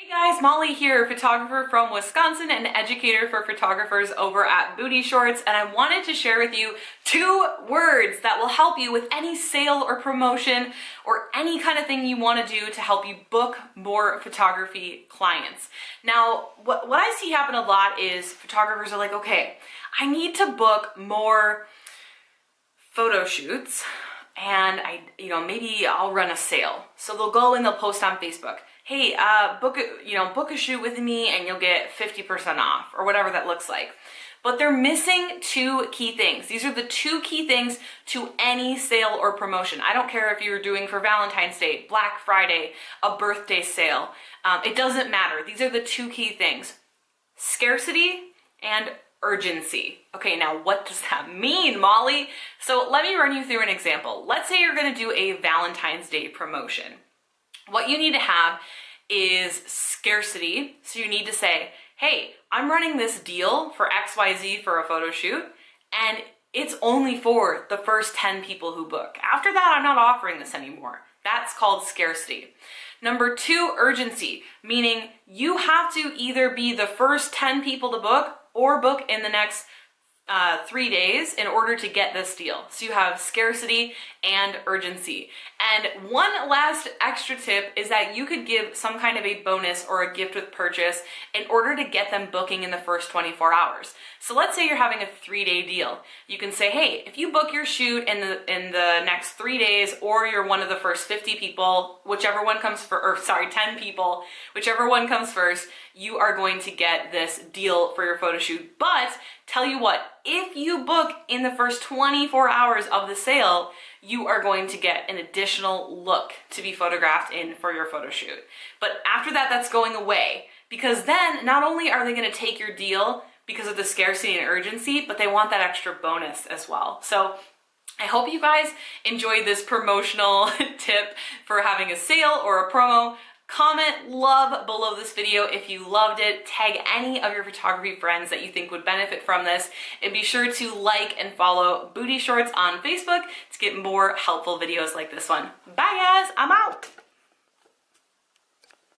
Hey guys, Molly here, photographer from Wisconsin and educator for photographers over at Booty Shorts, and I wanted to share with you 2 words that will help you with any sale or promotion or any kind of thing you want to do to help you book more photography clients. Now, what I see happen a lot is photographers are like, okay, I need to book more photo shoots and maybe I'll run a sale. So they'll go and they'll post on Facebook, hey, book a shoot with me and you'll get 50% off, or whatever that looks like. But they're missing 2 key things. These are the 2 key things to any sale or promotion. I don't care if you're doing for Valentine's Day, Black Friday, a birthday sale. It doesn't matter. These are the 2 key things: scarcity and urgency. Okay, now what does that mean, Molly? So let me run you through an example. Let's say you're gonna do a Valentine's Day promotion. What you need to have is scarcity. So you need to say, hey, I'm running this deal for XYZ for a photo shoot, and it's only for the first 10 people who book. After that, I'm not offering this anymore. That's called scarcity. Number 2, urgency, meaning you have to either be the first 10 people to book or book in the next 3 days in order to get this deal. So you have scarcity and urgency. And one last extra tip is that you could give some kind of a bonus or a gift with purchase in order to get them booking in the first 24 hours. So let's say you're having a 3-day deal. You can say, hey, if you book your shoot in the next 3 days, or you're one of the first 50 people, whichever one comes first, or sorry, 10 people, whichever one comes first, you are going to get this deal for your photo shoot. But tell you what, if you book in the first 24 hours of the sale, you are going to get an additional look to be photographed in for your photo shoot. But after that, that's going away, because then not only are they going to take your deal because of the scarcity and urgency, but they want that extra bonus as well. So I hope you guys enjoyed this promotional tip for having a sale or a promo. Comment love below this video if you loved it. Tag any of your photography friends that you think would benefit from this, and be sure to like and follow Booty Shorts on Facebook to get more helpful videos like this one. Bye guys, I'm out.